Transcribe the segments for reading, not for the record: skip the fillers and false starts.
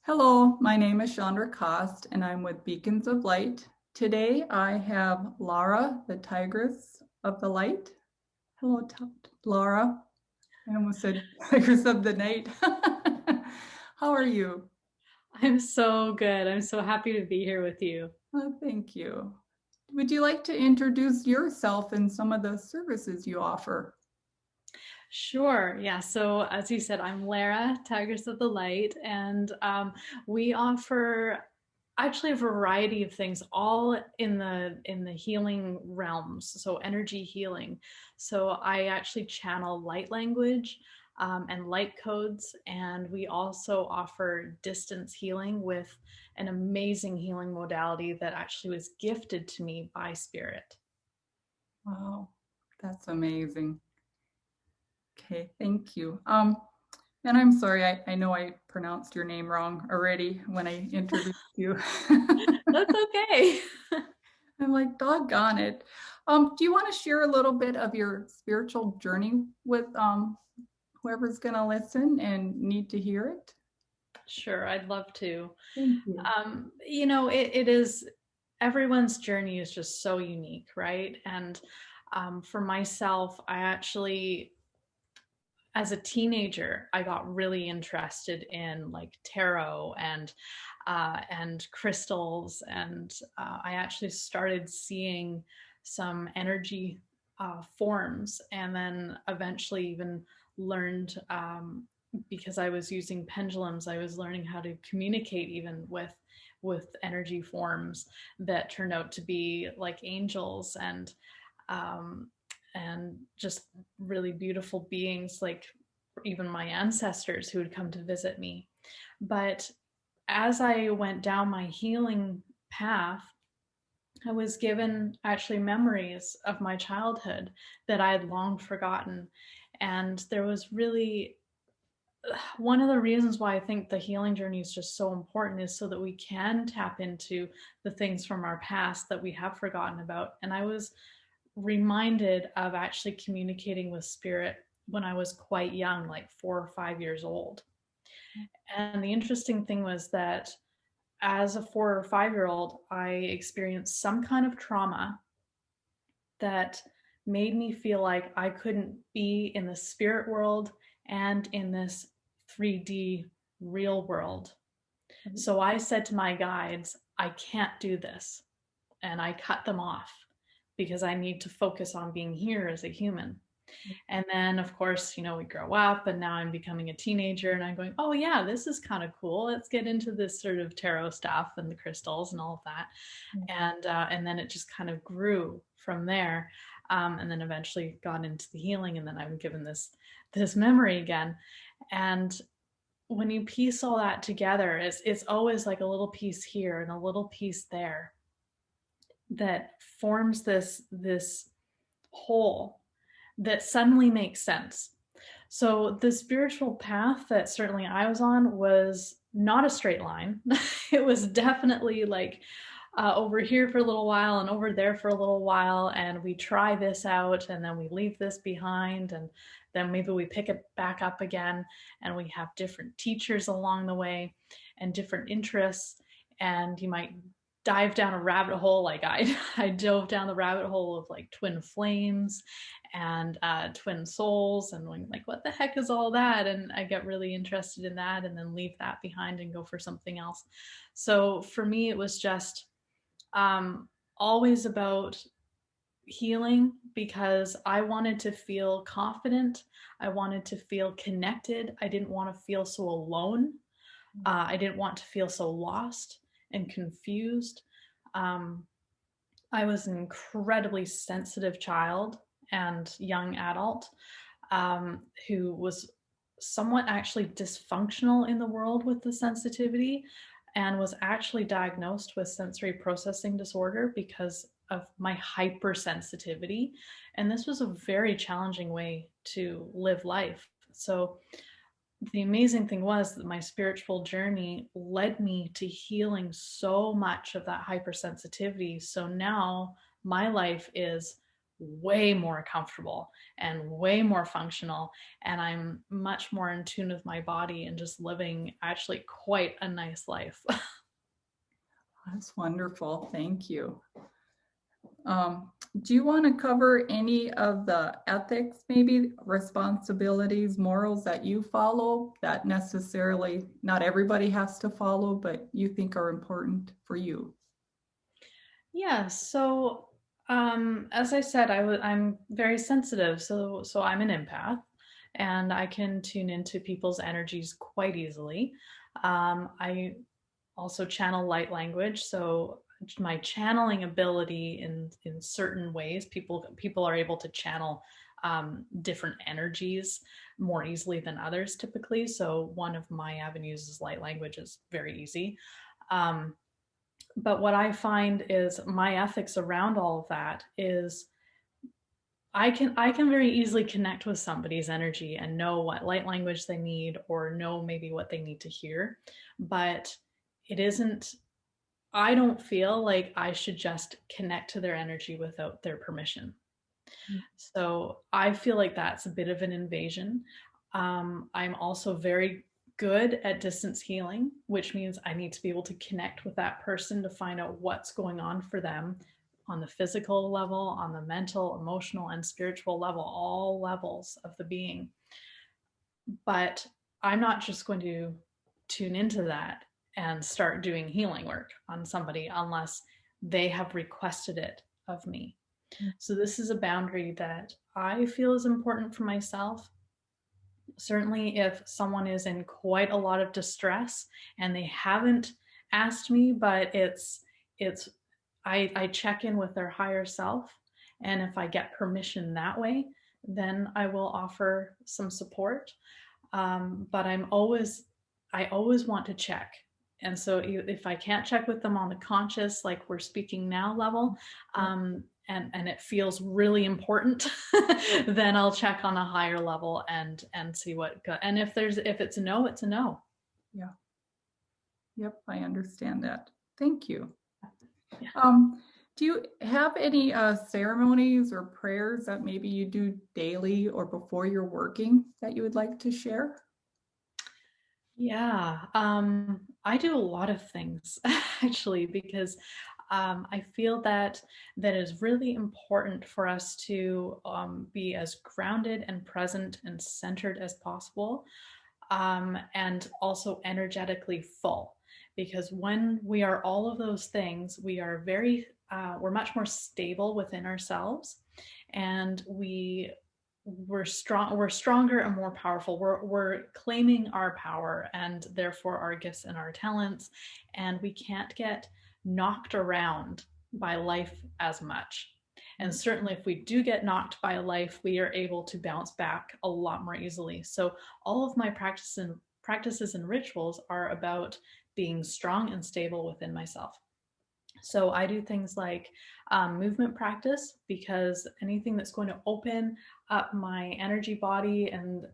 Hello, my name is Chandra Cost, and I'm with Beacons of Light. Today I have Laara, the Tigress of the Light. Hello, Laara. I almost said Tigress of the Night. How are you? I'm so good. I'm so happy to be here with you. Thank you. Would you like to introduce yourself and some of the services you offer? Sure. Yeah. So, as you said, I'm Lara, Tigress of the Light, and we offer actually a variety of things, all in the healing realms. So, energy healing. So, I actually channel light language and light codes, and we also offer distance healing with an amazing healing modality that actually was gifted to me by Spirit. Wow, that's amazing. Okay, thank you. And I'm sorry, I know I pronounced your name wrong already when I introduced you. That's okay. I'm like, doggone it. Do you want to share a little bit of your spiritual journey with whoever's going to listen and need to hear it? Sure, I'd love to. Thank you. It is everyone's journey is just so unique, right? And for myself, I actually, as a teenager, I got really interested in like tarot and crystals, and I actually started seeing some energy forms, and then eventually even learned because I was using pendulums, I was learning how to communicate even with energy forms that turned out to be like angels um, and just really beautiful beings, like even my ancestors who would come to visit me. But as I went down my healing path, I was given actually memories of my childhood that I had long forgotten. And there was really one of the reasons why I think the healing journey is just so important is so that we can tap into the things from our past that we have forgotten about. And I was reminded of actually communicating with spirit when I was quite young, like 4 or 5 years old. And the interesting thing was that as a 4 or 5 year old, I experienced some kind of trauma that made me feel like I couldn't be in the spirit world and in this 3D real world. So I said to my guides, I can't do this. And I cut them off because I need to focus on being here as a human. And then, of course, we grow up, and now I'm becoming a teenager, and I'm going, oh, yeah, this is kind of cool. Let's get into this sort of tarot stuff and the crystals and all of that. And then it just kind of grew from there. And then eventually got into the healing, and then I'm given this memory again. And when you piece all that together, it's always like a little piece here and a little piece there that forms this whole that suddenly makes sense. So the spiritual path that certainly I was on was not a straight line. It was definitely like over here for a little while and over there for a little while, and we try this out and then we leave this behind, and then maybe we pick it back up again, and we have different teachers along the way and different interests, and you might dive down a rabbit hole like I dove down the rabbit hole of like twin flames and twin souls, and like, what the heck is all that? And I get really interested in that and then leave that behind and go for something else. So for me, it was just um, always about healing because I wanted to feel confident. I wanted to feel connected. I didn't want to feel so alone. I didn't want to feel so lost and confused. Um, I was an incredibly sensitive child and young adult who was somewhat actually dysfunctional in the world with the sensitivity, and was actually diagnosed with sensory processing disorder because of my hypersensitivity. And this was a very challenging way to live life. So the amazing thing was that my spiritual journey led me to healing so much of that hypersensitivity. So now my life is way more comfortable and way more functional. And I'm much more in tune with my body and just living actually quite a nice life. That's wonderful. Thank you. Do you want to cover any of the ethics, maybe responsibilities, morals that you follow that necessarily not everybody has to follow, but you think are important for you? Yeah, so as I said, I'm very sensitive, so I'm an empath, and I can tune into people's energies quite easily. I also channel light language, so my channeling ability in certain ways, people are able to channel different energies more easily than others typically. So one of my avenues is light language is very easy. Um, but what I find is my ethics around all of that is I can very easily connect with somebody's energy and know what light language they need or know maybe what they need to hear. But it isn't I don't feel like I should just connect to their energy without their permission. So I feel like that's a bit of an invasion. I'm also very good at distance healing, which means I need to be able to connect with that person to find out what's going on for them on the physical level, on the mental, emotional, and spiritual level, all levels of the being. But I'm not just going to tune into that and start doing healing work on somebody unless they have requested it of me. So, this is a boundary that I feel is important for myself. Certainly, if someone is in quite a lot of distress and they haven't asked me, but it's I check in with their higher self, and if I get permission that way, then I will offer some support. But I always want to check. And so if I can't check with them on the conscious, like we're speaking now level, and it feels really important, then I'll check on a higher level and see and if it's a no, it's a no. Yeah. Yep, I understand that. Thank you. Yeah. Do you have any ceremonies or prayers that maybe you do daily or before you're working that you would like to share? Yeah, I do a lot of things actually because I feel that is really important for us to be as grounded and present and centered as possible, and also energetically full. Because when we are all of those things, we're much more stable within ourselves, and we're stronger and more powerful. We're claiming our power and therefore our gifts and our talents, and we can't get knocked around by life as much. And certainly if we do get knocked by life, we are able to bounce back a lot more easily. So all of my practices and rituals are about being strong and stable within myself. So I do things like movement practice, because anything that's going to open up my energy body, and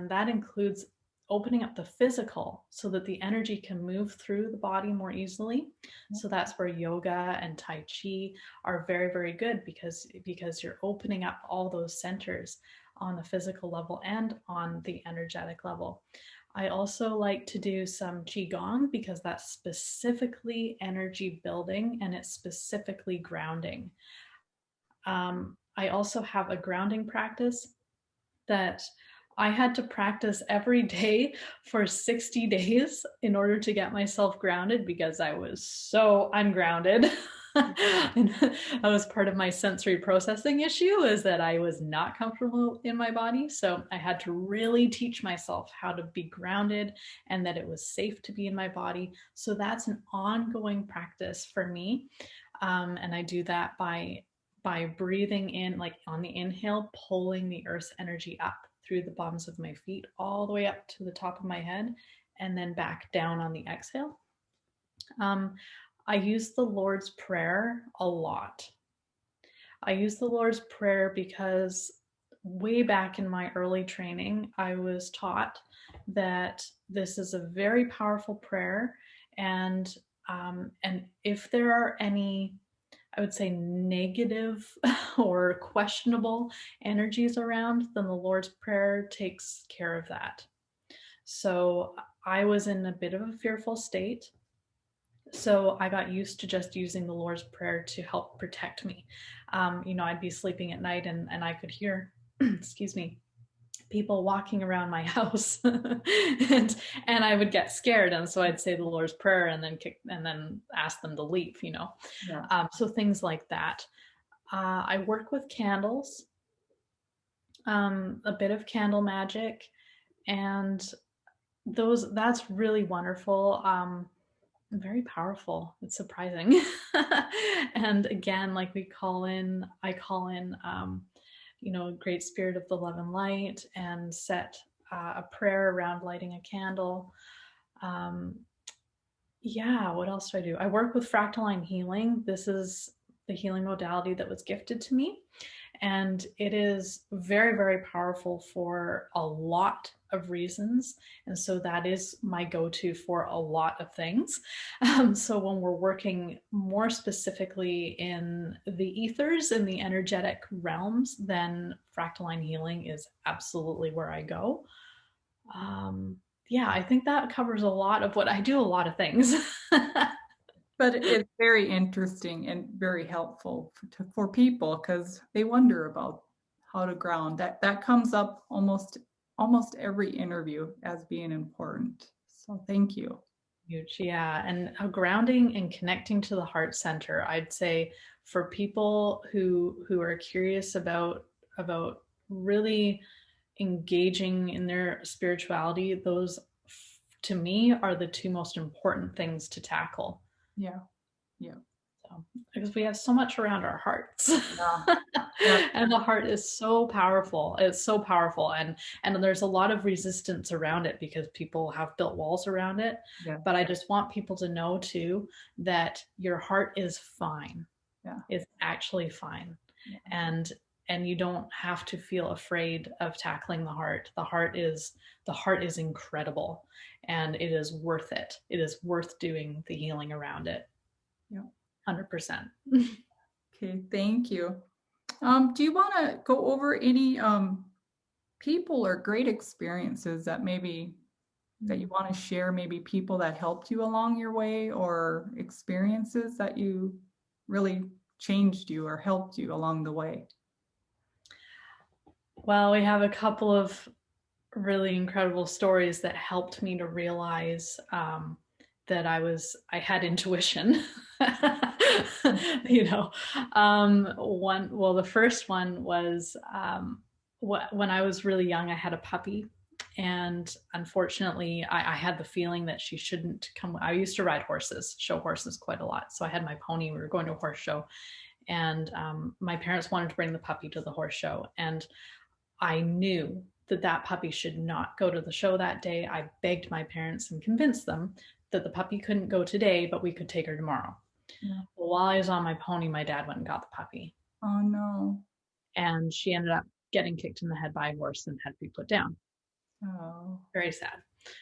that includes opening up the physical so that the energy can move through the body more easily. So that's where yoga and tai chi are very, very good, because you're opening up all those centers on the physical level and on the energetic level. I also like to do some qigong because that's specifically energy building and it's specifically grounding. I also have a grounding practice that I had to practice every day for 60 days in order to get myself grounded because I was so ungrounded. And that was part of my sensory processing issue, is that I was not comfortable in my body. So I had to really teach myself how to be grounded and that it was safe to be in my body. So that's an ongoing practice for me. And I do that by breathing in, like on the inhale, pulling the earth's energy up through the bottoms of my feet all the way up to the top of my head, and then back down on the exhale. I use the Lord's Prayer a lot. I use the Lord's Prayer because way back in my early training, I was taught that this is a very powerful prayer, and if there are any I would say, negative or questionable energies around, then the Lord's Prayer takes care of that. So I was in a bit of a fearful state. So I got used to just using the Lord's Prayer to help protect me. I'd be sleeping at night and I could hear, excuse me, people walking around my house, and I would get scared, and so I'd say the Lord's Prayer and then ask them to leave. Yeah. So things like that. I work with candles, a bit of candle magic, and that's really wonderful. Very powerful. It's surprising. And again, like I call in, great spirit of the love and light, and set a prayer around lighting a candle. Um, yeah, what else do I do? I work with Fractalline healing. This is the healing modality that was gifted to me. And it is very, very powerful for a lot of reasons. And so that is my go-to for a lot of things. So when we're working more specifically in the ethers and the energetic realms, then Fractalline healing is absolutely where I go. Yeah, I think that covers a lot of what I do, a lot of things. But it's very interesting and very helpful for people because they wonder about how to ground. That comes up almost every interview as being important. So thank you. Huge, yeah. And grounding and connecting to the heart center, I'd say for people who are curious about really engaging in their spirituality, those to me are the two most important things to tackle. Yeah. Yeah. So, because we have so much around our hearts. Yeah. Yeah. And the heart is so powerful. It's so powerful. And there's a lot of resistance around it because people have built walls around it. Yeah. But I just want people to know too that your heart is fine. Yeah. It's actually fine. Yeah. And you don't have to feel afraid of tackling the heart. The heart is incredible, and it is worth it. It is worth doing the healing around it. Yeah. 100%. Okay, thank you. Do you want to go over any people or great experiences that you want to share? Maybe people that helped you along your way, or experiences that you really changed you or helped you along the way? Well, we have a couple of really incredible stories that helped me to realize that I had intuition. The first one was when I was really young, I had a puppy. And unfortunately, I had the feeling that she shouldn't come. I used to ride horses, show horses quite a lot. So I had my pony. We were going to a horse show. And my parents wanted to bring the puppy to the horse show. And I knew that puppy should not go to the show that day. I begged my parents and convinced them that the puppy couldn't go today, but we could take her tomorrow. Yeah. Well, while I was on my pony, my dad went and got the puppy. Oh, no. And she ended up getting kicked in the head by a horse and had to be put down. Oh. Very sad,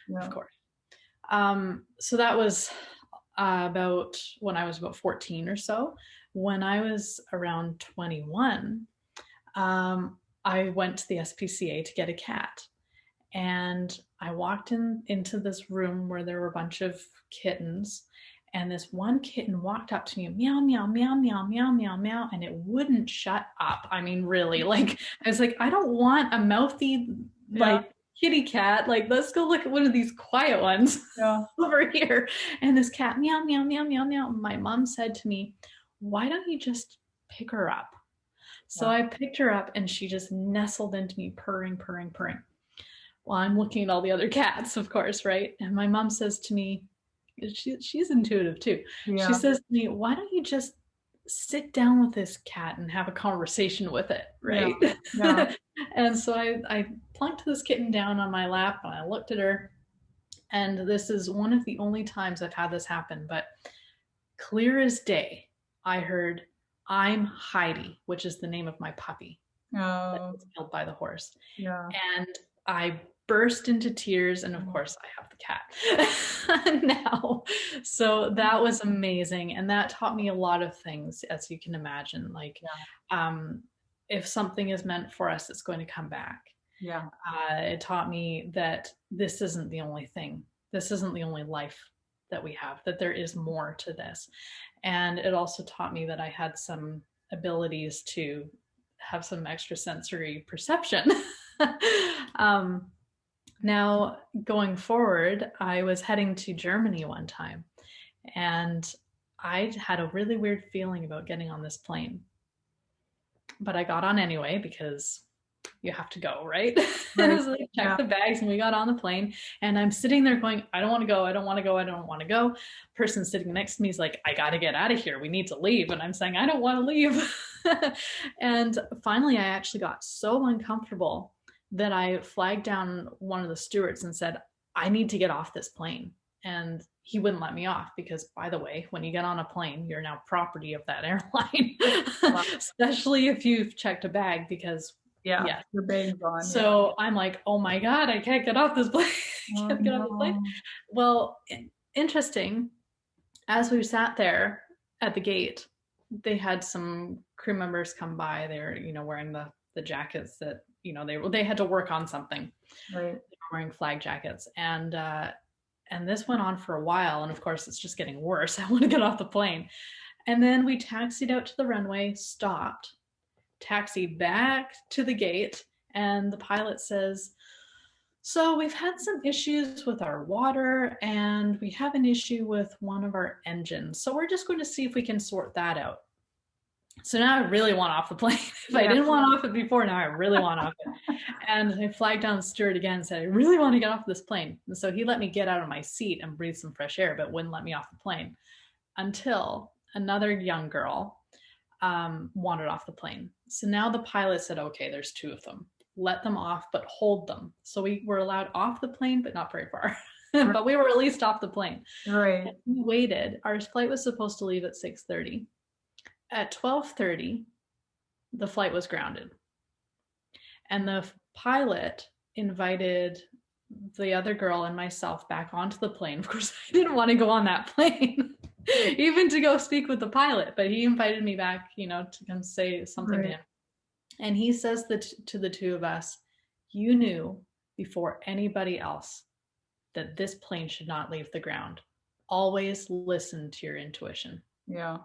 yeah. Of course. So that was about when I was about 14 or so. When I was around 21, I went to the SPCA to get a cat. And I walked into this room where there were a bunch of kittens. And this one kitten walked up to me, meow, meow, meow, meow, meow, meow, meow, and it wouldn't shut up. I mean, really, like, I was like, I don't want a mouthy, like, kitty cat. Like, let's go look at one of these quiet ones over here. And this cat, meow, meow, meow, meow, meow. My mom said to me, why don't you just pick her up? So I picked her up and she just nestled into me, purring, purring, purring. Well, I'm looking at all the other cats, of course, right? And my mom says to me, she's intuitive too. Yeah. She says to me, why don't you just sit down with this cat and have a conversation with it, right? Yeah. Yeah. And so I plunked this kitten down on my lap and I looked at her. And this is one of the only times I've had this happen, but clear as day, I heard, I'm Heidi, which is the name of my puppy that was killed by the horse. Yeah. And I burst into tears. And of course, I have the cat now. So that was amazing. And that taught me a lot of things, as you can imagine. Like, if something is meant for us, it's going to come back. Yeah. It taught me that this isn't the only thing. This isn't the only life that we have, that there is more to this. And it also taught me that I had some abilities to have some extrasensory perception. Now, going forward, I was heading to Germany one time, and I had a really weird feeling about getting on this plane. But I got on anyway because you have to go, right? Right. So they checked the bags and we got on the plane, and I'm sitting there going, I don't want to go, I don't want to go, I don't want to go. Person sitting next to me is like, I got to get out of here, we need to leave. And I'm saying, I don't want to leave. And finally, I actually got so uncomfortable that I flagged down one of the stewards and said, I need to get off this plane. And he wouldn't let me off because, by the way, when you get on a plane, you're now property of that airline, especially if you've checked a bag, because yeah, your bag's on. So I'm like, oh my God, I can't get off this plane. Can't get off the plane. Well, interesting. As we sat there at the gate, they had some crew members come by. They were, wearing the jackets that, they had to work on something. Right. They were wearing flag jackets. And this went on for a while. And of course, it's just getting worse. I want to get off the plane. And then we taxied out to the runway, stopped, taxied back to the gate, and the pilot says, so we've had some issues with our water, and we have an issue with one of our engines. So we're just going to see if we can sort that out. So now I really want off the plane. If I didn't want off it before, now I really want off it. And I flagged down the steward again and said, I really want to get off this plane. And so he let me get out of my seat and breathe some fresh air, but wouldn't let me off the plane until another young girl wandered off the plane. So now the pilot said, okay, there's two of them. Let them off, but hold them. So we were allowed off the plane, but not very far. But we were at least off the plane. Right. And we waited. Our flight was supposed to leave at 6:30. At 12:30, the flight was grounded. And the pilot invited the other girl and myself back onto the plane. Of course, I didn't want to go on that plane, even to go speak with the pilot, but he invited me back, to come say something to him. And he says to the two of us, you knew before anybody else that this plane should not leave the ground. Always listen to your intuition. Yeah.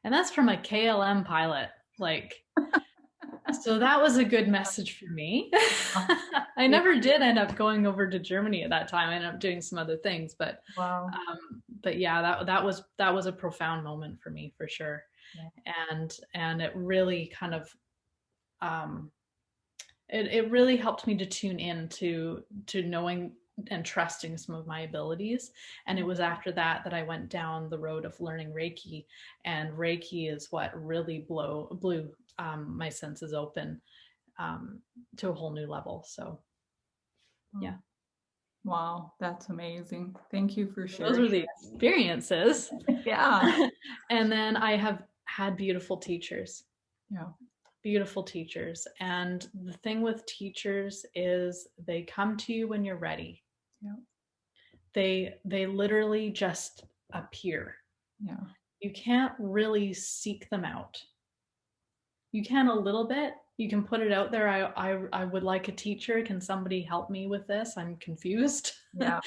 And that's from a KLM pilot. So that was a good message for me. I never did end up going over to Germany at that time. I ended up doing some other things, but yeah, that was a profound moment for me, for sure. Yeah. And it really kind of it really helped me to tune in to knowing and trusting some of my abilities. And it was after that I went down the road of learning Reiki, and Reiki is what really blew my senses open to a whole new level. So yeah. Wow, that's amazing. Thank you for sharing. Those were the experiences. Yeah. And then I have had beautiful teachers. Yeah. Beautiful teachers. And the thing with teachers is they come to you when you're ready. Yeah. They literally just appear. Yeah. You can't really seek them out. You can a little bit. You can put it out there. I would like a teacher. Can somebody help me with this? I'm confused. Yeah.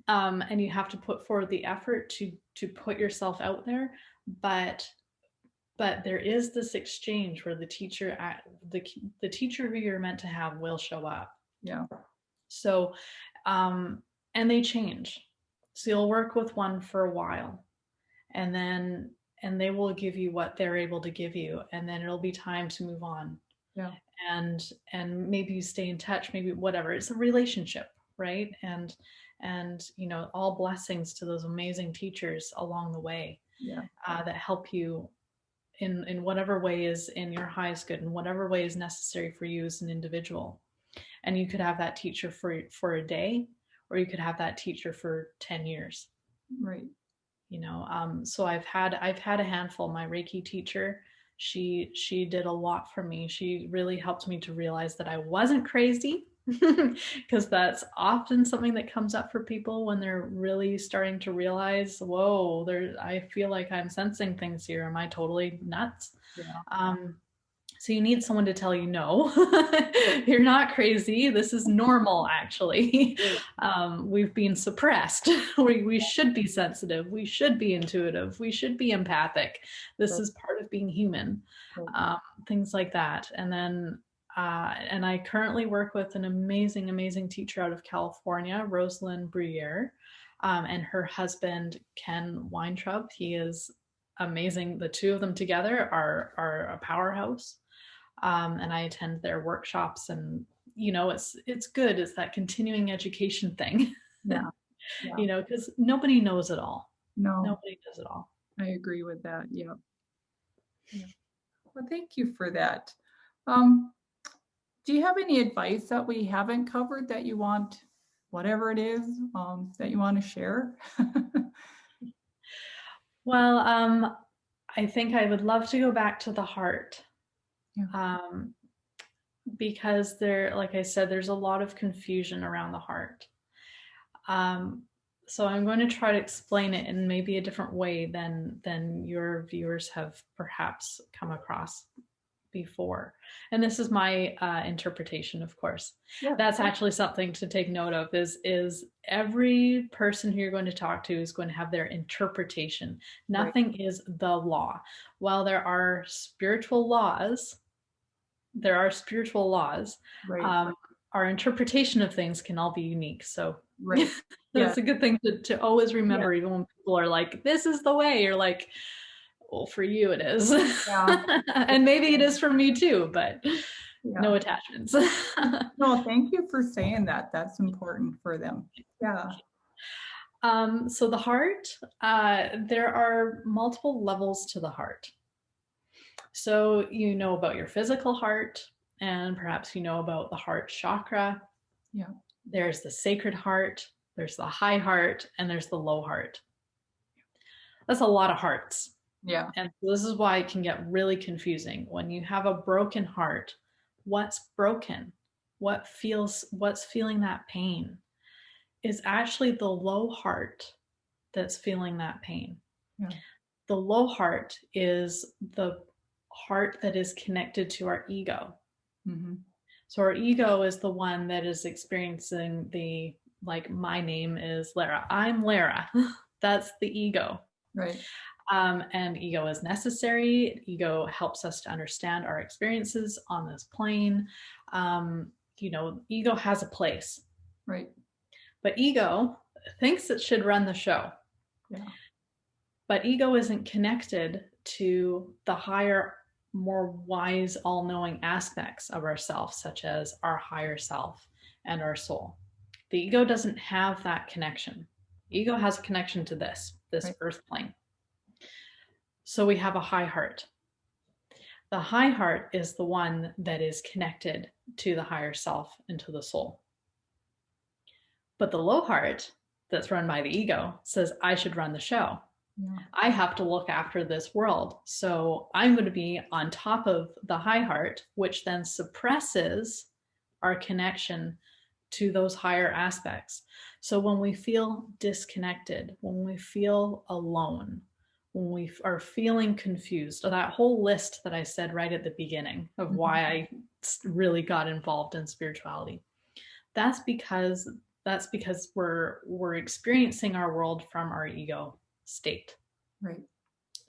And you have to put forward the effort to put yourself out there. But there is this exchange where the teacher who you're meant to have will show up. Yeah. So, and they change. So you'll work with one for a while, and they will give you what they're able to give you, and then it'll be time to move on. Yeah. And maybe you stay in touch, maybe whatever. It's a relationship, right? And all blessings to those amazing teachers along the way. Yeah. That help you in whatever way is in your highest good, in whatever way is necessary for you as an individual. And you could have that teacher for a day, or you could have that teacher for 10 years. Right. So I've had a handful. My Reiki teacher, she did a lot for me. She really helped me to realize that I wasn't crazy. because that's often something that comes up for people when they're really starting to realize, whoa, I feel like I'm sensing things here. Am I totally nuts? Yeah. Um, so you need someone to tell you, no, you're not crazy. This is normal, actually. We've been suppressed. We should be sensitive. We should be intuitive. We should be empathic. This Right. is part of being human. Right. Things like that. And I currently work with an amazing, amazing teacher out of California, Rosalind Briere, and her husband, Ken Weintraub. He is amazing. The two of them together are a powerhouse. And I attend their workshops, and it's good. It's that continuing education thing, Yeah. Yeah. because nobody knows it all. No, Nobody knows it all. I agree with that. Yeah. Yeah. Well, thank you for that. Um, do you have any advice that we haven't covered that you want, whatever it is, that you want to share? Well, I think I would love to go back to the heart. Yeah. Because like I said, there's a lot of confusion around the heart. So I'm going to try to explain it in maybe a different way than your viewers have perhaps come across before. And this is my interpretation, of course. Yeah. That's actually something to take note of, is every person who you're going to talk to is going to have their interpretation. Nothing Right. is the law. While there are spiritual laws, Right. our interpretation of things can all be unique. So Right. Yeah. that's a good thing to always Yeah. remember, even when people are like, this is the way. You're like, well, for you it is. Yeah. And maybe it is for me too, but Yeah. no attachments. No, thank you for saying that. That's important for them. Yeah. So the heart, there are multiple levels to the heart. So you know about your physical heart, and perhaps you know about the heart chakra. Yeah. There's the sacred heart, there's the high heart, and there's the low heart. That's a lot of hearts. Yeah. And this is why it can get really confusing. When you have a broken heart, what's broken? What's feeling that pain? Is actually the low heart that's feeling that pain. Yeah. The low heart is the heart that is connected to our ego. Mm-hmm. So our ego is the one that is experiencing like, my name is Laara. I'm Laara. That's the ego. Right. And ego is necessary. Ego helps us to understand our experiences on this plane. Ego has a place. Right. But ego thinks it should run the show. Yeah. But ego isn't connected to the higher, more wise, all-knowing aspects of ourself, such as our higher self and our soul. The ego doesn't have that connection. Ego has a connection to this right. Earth plane. So we have a high heart. The high heart is the one that is connected to the higher self and to the soul. But the low heart that's run by the ego says, I should run the show. Yeah. I have to look after this world. So I'm going to be on top of the high heart, which then suppresses our connection to those higher aspects. So when we feel disconnected, when we feel alone, when we are feeling confused, that whole list that I said right at the beginning of why I really got involved in spirituality, that's because we're experiencing our world from our ego state. Right.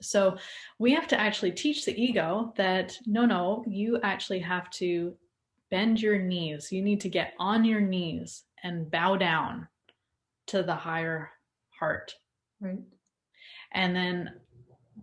So we have to actually teach the ego that no, you actually have to bend your knees. You need to get on your knees and bow down to the higher heart. Right. And then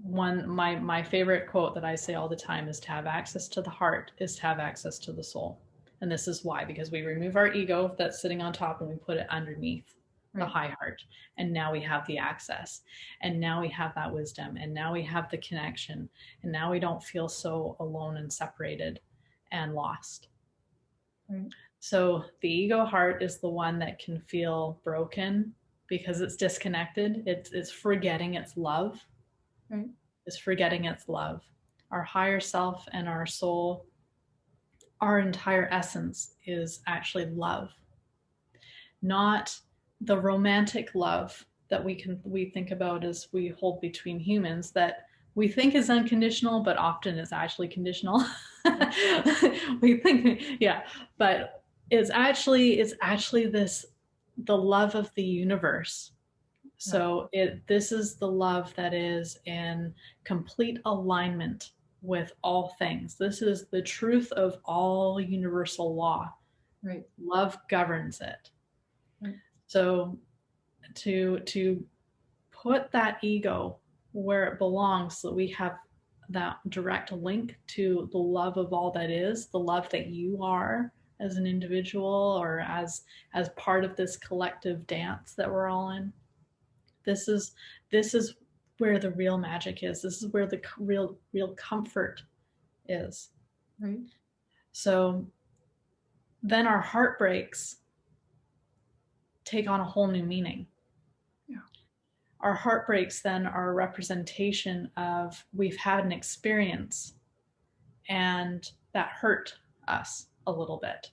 my favorite quote that I say all the time is, to have access to the heart is to have access to the soul. And this is why, because we remove our ego that's sitting on top and we put it underneath the high heart. And now we have the access. And now we have that wisdom. And now we have the connection. And now we don't feel so alone and separated and lost. Right. So the ego heart is the one that can feel broken because it's disconnected. It's forgetting its love. Right. It's forgetting its love. Our higher self and our soul our entire essence is actually love, not the romantic love that we think about as we hold between humans, that we think is unconditional, but often is actually conditional. We think, yeah, but it's actually this, the love of the universe. Yeah. So this is the love that is in complete alignment with all things. This is the truth of all universal law. Right. Love governs it. Right. So to put that ego where it belongs, so that we have that direct link to the love of all that is, the love that you are as an individual or as part of this collective dance that we're all in. This is where the real magic is. This is where the real comfort is. Right. So then our heartbreaks take on a whole new meaning. Yeah. Our heartbreaks then are a representation of, we've had an experience and that hurt us a little bit,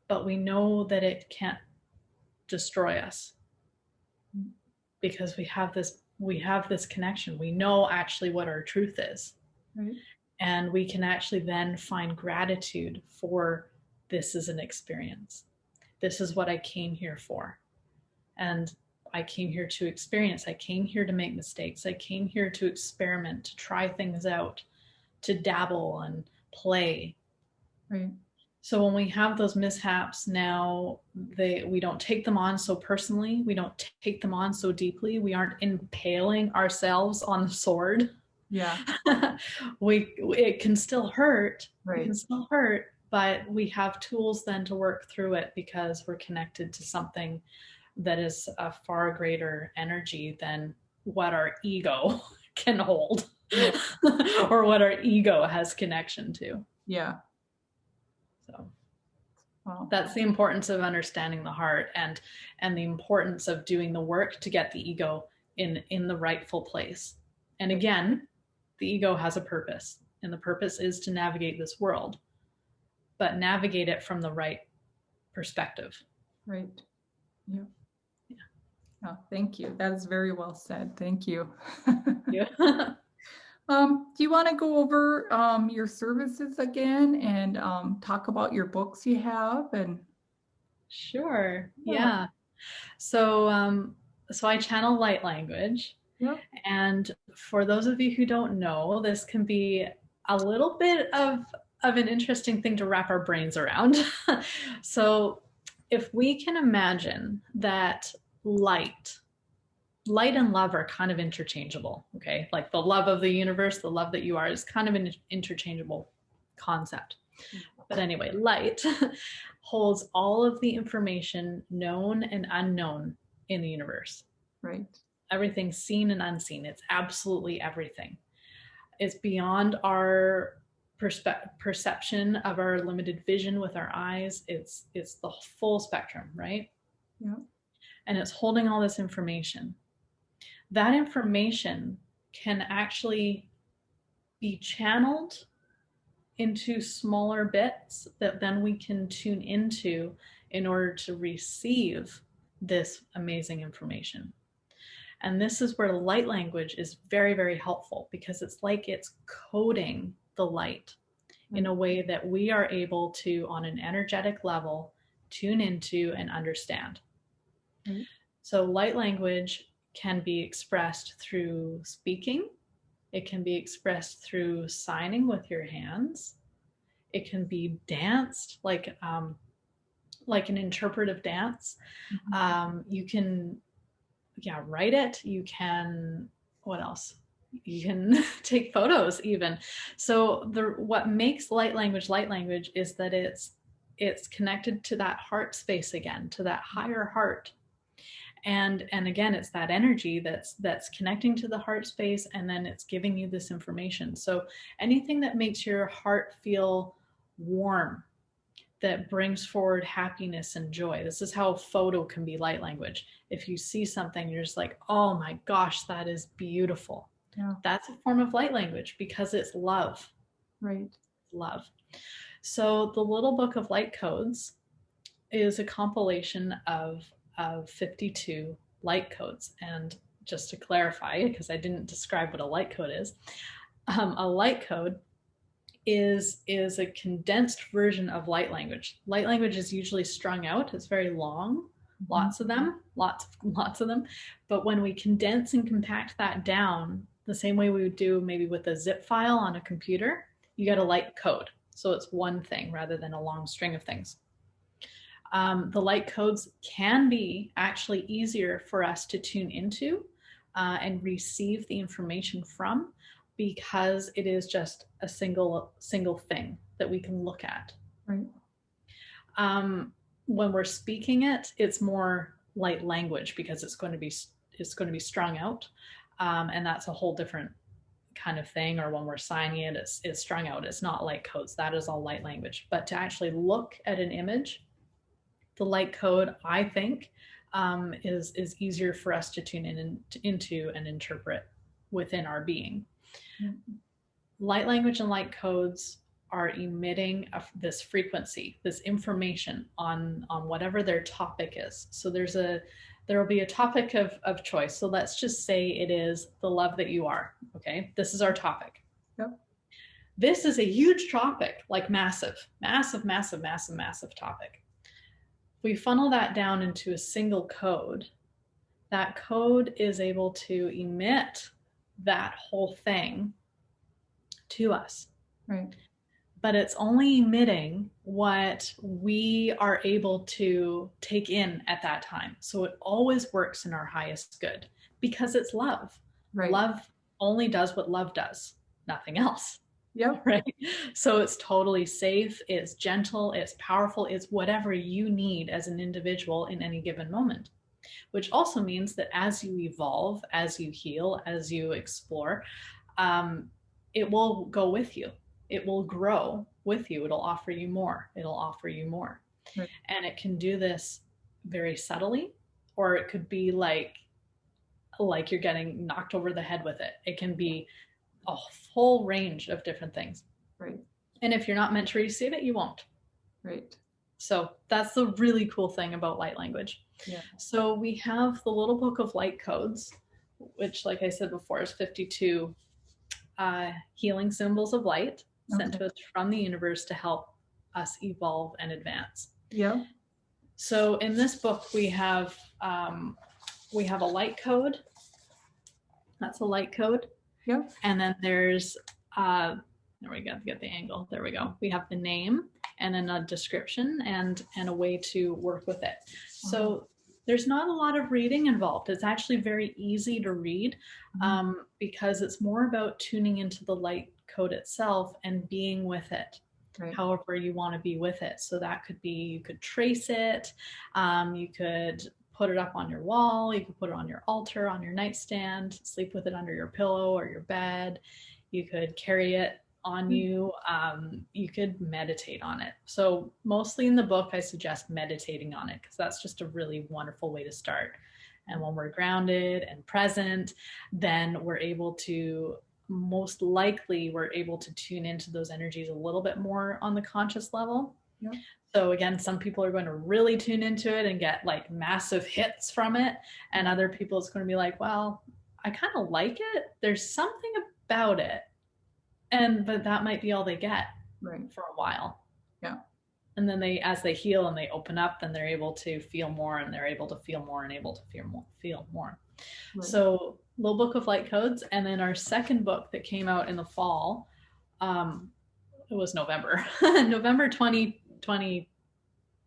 but we know that it can't destroy us because we have this connection. We know actually what our truth is. Right. And we can actually then find gratitude for, this is an experience. This is what I came here for. And I came here to experience. I came here to make mistakes. I came here to experiment, to try things out, to dabble and play. Right. So when we have those mishaps now, we don't take them on so personally. We don't take them on so deeply. We aren't impaling ourselves on the sword. Yeah. It can still hurt. Right. It can still hurt, but we have tools then to work through it because we're connected to something that is a far greater energy than what our ego can hold. Yeah. Or what our ego has connection to. Yeah. So Wow. that's the importance of understanding the heart, and the importance of doing the work to get the ego in the rightful place. And again, the ego has a purpose, and the purpose is to navigate this world, but navigate it from the right perspective. Right. Yeah. Oh, thank you. That is very well said. Thank you. Yeah. Do you want to go over your services again and talk about your books you have? And Sure. Yeah. So I channel light language. Yep. And for those of you who don't know, this can be a little bit of an interesting thing to wrap our brains around. So if we can imagine that light and love are kind of interchangeable, okay? Like the love of the universe, the love that you are, is kind of an interchangeable concept. But anyway, light holds all of the information known and unknown in the universe. Right. Everything seen and unseen. It's absolutely everything. It's beyond our perception of our limited vision with our eyes. It's the full spectrum, right? Yeah. And it's holding all this information. That information can actually be channeled into smaller bits that then we can tune into in order to receive this amazing information. And this is where light language is very, very helpful, because it's like it's coding the light in a way that we are able to, on an energetic level, tune into and understand. Mm-hmm. So light language can be expressed through speaking. It can be expressed through signing with your hands. It can be danced like an interpretive dance. Mm-hmm. You can, write it. You can, what else? You can take photos even. So what makes light language is that it's connected to that heart space again, to that higher heart. And again, it's that energy that's connecting to the heart space, and then it's giving you this information. So anything that makes your heart feel warm, that brings forward happiness and joy. This is how a photo can be light language. If you see something, you're just like, oh my gosh, that is beautiful. Yeah. That's a form of light language because it's love. Right. Love. So the Little Book of Light Codes is a compilation of 52 light codes. And just to clarify, because I didn't describe what a light code is, a light code is a condensed version of light language. Light language is usually strung out. It's very long, lots of them, lots of them. But when we condense and compact that down, the same way we would do maybe with a zip file on a computer, you get a light code. So it's one thing rather than a long string of things. The light codes can be actually easier for us to tune into and receive the information from, because it is just a single thing that we can look at. Right. When we're speaking it, it's more light language because it's going to be strung out, and that's a whole different kind of thing. Or when we're signing it, it's strung out. It's not light codes. That is all light language. But to actually look at an image, the light code, I think, is easier for us to tune into and interpret within our being. Mm-hmm. Light language and light codes are emitting this frequency, this information on whatever their topic is. So there will be a topic of choice. So let's just say it is the love that you are. Okay, this is our topic. Yep. This is a huge topic, like massive topic. If we funnel that down into a single code, that code is able to emit that whole thing to us. Right. But it's only emitting what we are able to take in at that time. So it always works in our highest good because it's love. Right. Love only does what love does, nothing else. Yep. Right. So it's totally safe, it's gentle, it's powerful, it's whatever you need as an individual in any given moment. Which also means that as you evolve, as you heal, as you explore, it will go with you. It will grow with you. It'll offer you more. It'll offer you more. Right. And it can do this very subtly, or it could be like you're getting knocked over the head with it. It can be a whole range of different things. Right. And if you're not meant to receive it, you won't. Right. So that's the really cool thing about light language. Yeah. So we have the Little Book of Light Codes, which, like I said before, is 52 healing symbols of light sent to us from the universe to help us evolve and advance. Yeah. So in this book, we have a light code. That's a light code. Yeah. And then there's there we go. Get the angle. There we go. We have the name and then a description and a way to work with it. So there's not a lot of reading involved. It's actually very easy to read because it's more about tuning into the light code itself and being with it. Right. However you want to be with it. So that could be, you could trace it, you could put it up on your wall, you could put it on your altar, on your nightstand, sleep with it under your pillow or your bed. You could carry it on you. You could meditate on it. So mostly in the book, I suggest meditating on it because that's just a really wonderful way to start. And when we're grounded and present, then we're able to, most likely, we're able to tune into those energies a little bit more on the conscious level. Yeah. So again, some people are going to really tune into it and get like massive hits from it. And other people, it's going to be like, well, I kind of like it. There's something about it. But that might be all they get for a while. Yeah. And then as they heal and they open up, then they're able to feel more and they're able to feel more and able to feel more. Right. So Little Book of Light Codes. And then our second book that came out in the fall, it was November, November 2020.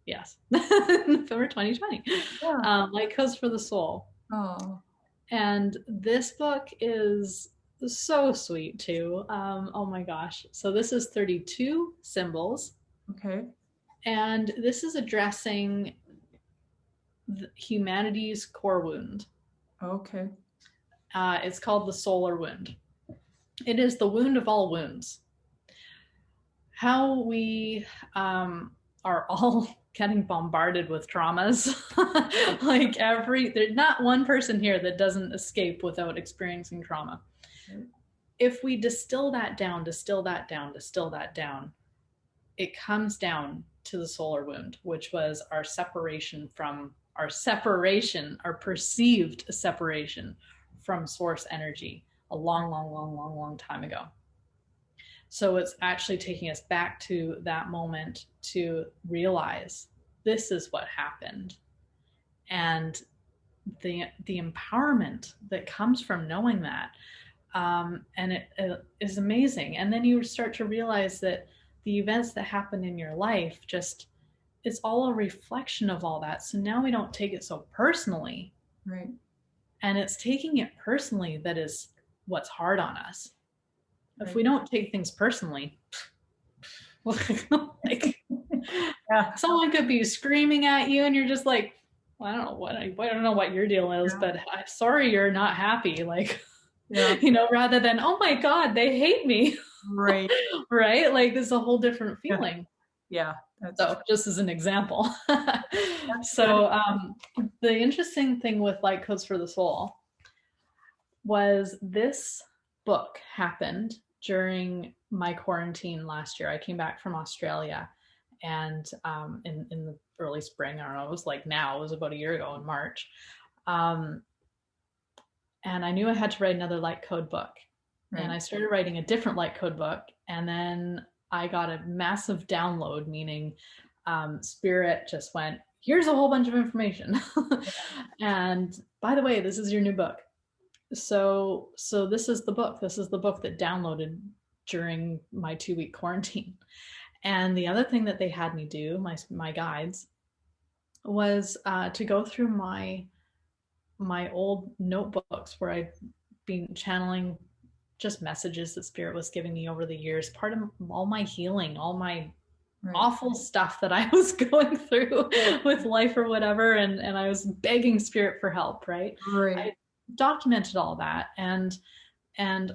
Yes. November 2020. Yeah. Light Codes for the Soul. Oh. And this book is so sweet too. Oh my gosh. So this is 32 symbols. Okay. And this is addressing humanity's core wound. Okay. It's called the solar wound. It is the wound of all wounds. How we are all getting bombarded with traumas. Like there's not one person here that doesn't escape without experiencing trauma. If we distill that down, it comes down to the solar wound, which was our separation, our perceived separation from source energy a long time ago. So it's actually taking us back to that moment to realize this is what happened. And the empowerment that comes from knowing that, and it is amazing. And then you start to realize that the events that happen in your life, just, it's all a reflection of all that. So now we don't take it so personally. Right. And it's taking it personally that is what's hard on us. If Right. we don't take things personally, like, Yeah. someone could be screaming at you and you're just like, well, I don't know what your deal is, but I'm sorry you're not happy. Like, Yeah. rather than, oh my God, they hate me. Right. Right? Like, this is a whole different feeling. Yeah. That's So just as an example. So the interesting thing with Light Codes for the Soul was this book happened during my quarantine last year. I came back from Australia, and in the early spring, I don't know, it was like now, it was about a year ago in March. And I knew I had to write another light code book. Right. And I started writing a different light code book. And then I got a massive download, meaning Spirit just went, here's a whole bunch of information. And by the way, this is your new book. So this is the book. This is the book that downloaded during my 2-week quarantine. And the other thing that they had me do, my guides, was to go through my old notebooks where I've been channeling just messages that Spirit was giving me over the years, part of all my healing, all my awful stuff that I was going through with life or whatever, and I was begging Spirit for help, right? I documented all that, and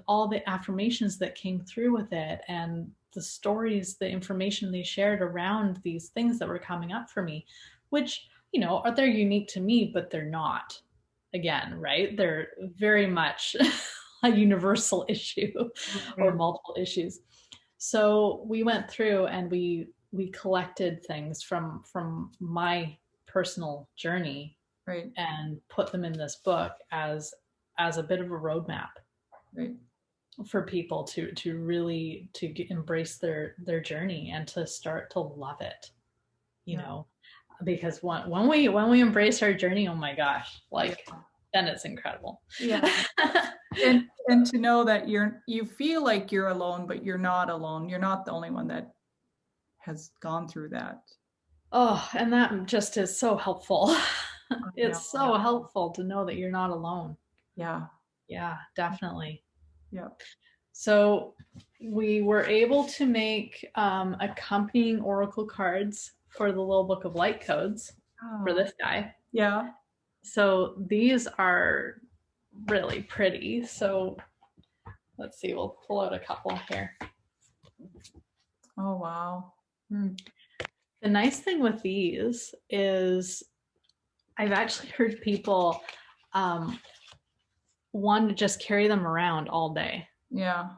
all the affirmations that came through with it, and the stories, the information they shared around these things that were coming up for me, which, they're unique to me, but they're not. Again, right? They're very much a universal issue or multiple issues. So we went through and we collected things from my personal journey, and put them in this book as a bit of a roadmap, for people to really embrace their journey and to start to love it, because when we embrace our journey, oh my gosh, then it's incredible. Yeah. and to know that you feel like you're alone, but you're not alone. You're not the only one that has gone through that. Oh, and that just is so helpful. It's so helpful to know that you're not alone. Yeah, definitely. Yeah. So we were able to make accompanying oracle cards for the little book of light codes for this guy. Yeah. So these are really pretty. So let's see, we'll pull out a couple here. Oh, wow. The nice thing with these is I've actually heard people want to just carry them around all day. Yeah.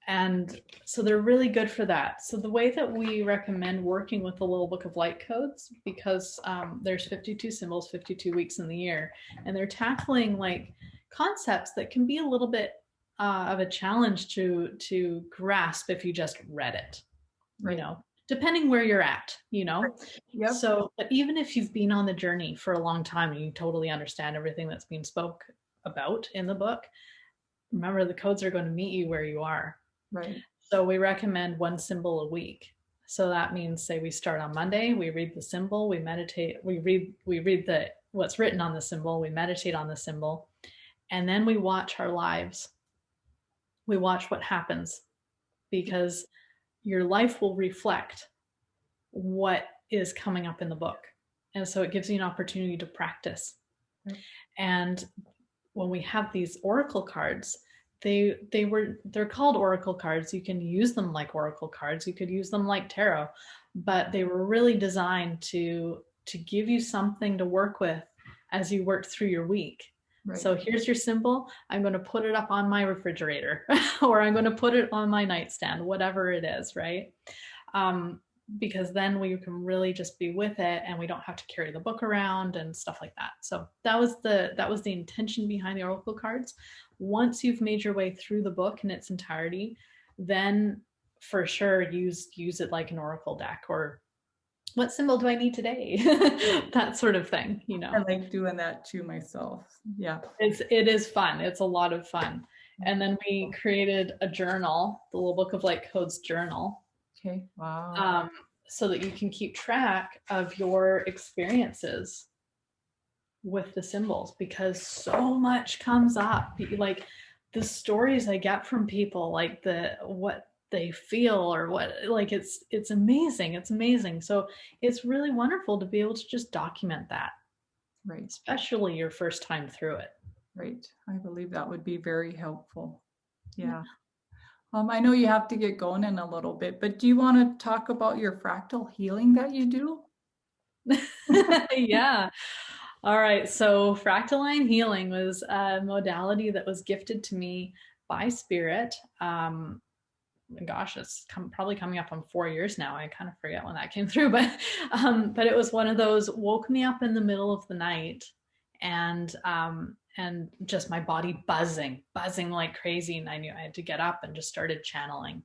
And so they're really good for that. So the way that we recommend working with the little book of light codes, because there's 52 symbols, 52 weeks in the year, and they're tackling like concepts that can be a little bit of a challenge to grasp if you just read it, depending where you're at, Yep. So, but even if you've been on the journey for a long time and you totally understand everything that's being spoke about in the book, remember the codes are going to meet you where you are. Right. So we recommend one symbol a week. So that means, say we start on Monday, we read the symbol, we meditate, we read what's written on the symbol, we meditate on the symbol, and then we watch our lives. We watch what happens, because your life will reflect what is coming up in the book. And so it gives you an opportunity to practice. And when we have these oracle cards, they're called oracle cards. You can use them like oracle cards. You could use them like tarot, but they were really designed to give you something to work with as you work through your week. So here's your symbol. I'm going to put it up on my refrigerator or I'm going to put it on my nightstand, whatever it is, right? because then we can really just be with it and we don't have to carry the book around and stuff like that. So that was the intention behind the oracle cards. Once you've made your way through the book in its entirety, then for sure use it like an oracle deck, or what symbol do I need today? That sort of thing, you know. I like doing that too myself. Yeah. It is fun. It's a lot of fun. And then we created a journal, the little book of light codes journal. Okay. Wow. So that you can keep track of your experiences with the symbols, because so much comes up. Like the stories I get from people, like what they feel, or what, like it's amazing. It's amazing. So it's really wonderful to be able to just document that, Right. especially your first time through it. Right. I believe that would be very helpful. Yeah. I know you have to get going in a little bit, but do you want to talk about your fractal healing that you do? Yeah. All right. So Fractalline healing was a modality that was gifted to me by Spirit. Gosh, it's probably coming up on 4 years now. I kind of forget when that came through, but it was one of those, woke me up in the middle of the night, and just my body buzzing like crazy, and I knew I had to get up, and just started channeling.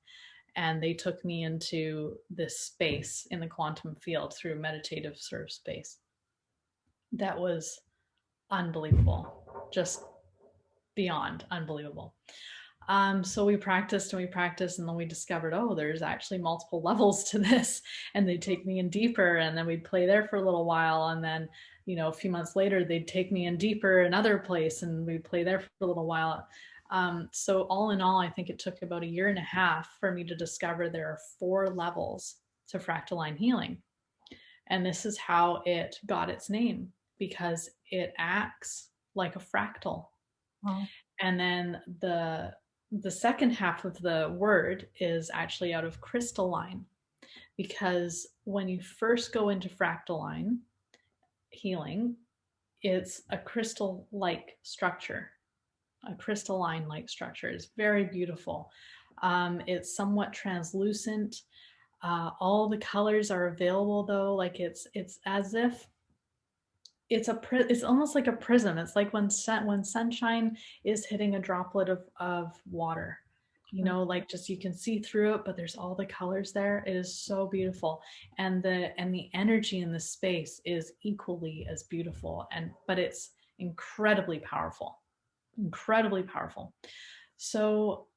And they took me into this space in the quantum field through meditative sort of space. That was unbelievable, just beyond unbelievable. So we practiced and we practiced, and then we discovered, oh, there's actually multiple levels to this, and they'd take me in deeper, and then we'd play there for a little while, and then, you know, a few months later, they'd take me in deeper another place, and we'd play there for a little while. So all in all, I think it took about 1.5 years for me to discover there are 4 levels to Fractalline healing. And this is how it got its name, because it acts like a fractal. Wow. And then the second half of the word is actually out of crystalline, because when you first go into Fractalline healing, it's a crystal-like structure. A crystalline-like structure. Is very beautiful. It's somewhat translucent. All the colors are available, though. Like it's as if it's almost like a prism. It's like when sunshine is hitting a droplet of water, you know, like just you can see through it, but there's all the colors there. It is so beautiful, and the energy in the space is equally as beautiful, but it's incredibly powerful. Incredibly powerful. So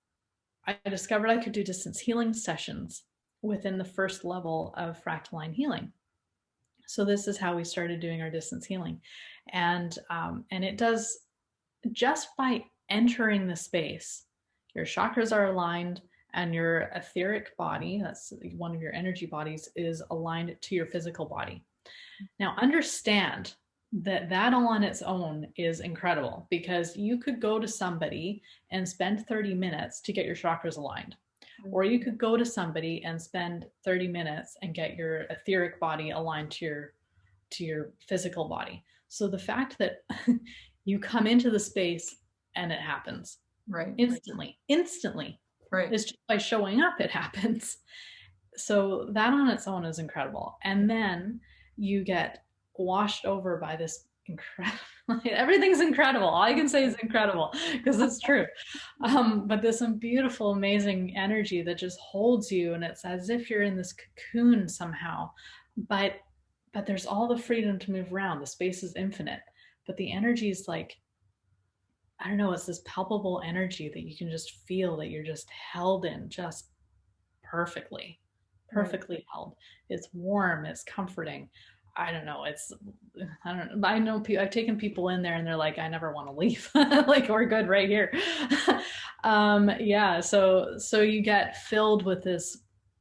I discovered I could do distance healing sessions within the first level of Fractalline healing. So this is how we started doing our distance healing, and it does, just by entering the space, your chakras are aligned, and your etheric body, that's one of your energy bodies, is aligned to your physical body. Now understand that all on its own is incredible, because you could go to somebody and spend 30 minutes to get your chakras aligned, or you could go to somebody and spend 30 minutes and get your etheric body aligned to your physical body. So the fact that you come into the space and it happens instantly, right? It's just by showing up, it happens. So that on its own is incredible. And then you get washed over by this incredible, everything's incredible. All I can say is incredible, because it's true. But there's some beautiful, amazing energy that just holds you, and it's as if you're in this cocoon somehow. But there's all the freedom to move around. The space is infinite, but the energy is like, I don't know, it's this palpable energy that you can just feel, that you're just held in just perfectly held. It's warm, it's comforting. I don't know. I know I've taken people in there and they're like, I never want to leave. Like, we're good right here. Yeah. So you get filled with this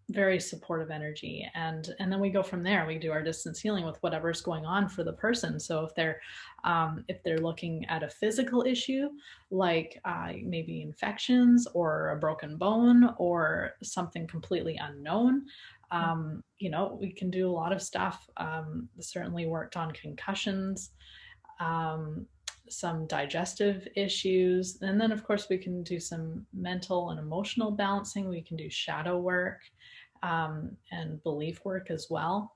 very supportive energy, and then we go from there. We do our distance healing with whatever's going on for the person. So if they're looking at a physical issue, like maybe infections or a broken bone or something completely unknown, you know, we can do a lot of stuff. Certainly worked on concussions, some digestive issues, and then of course we can do some mental and emotional balancing. We can do shadow work. and belief work as well.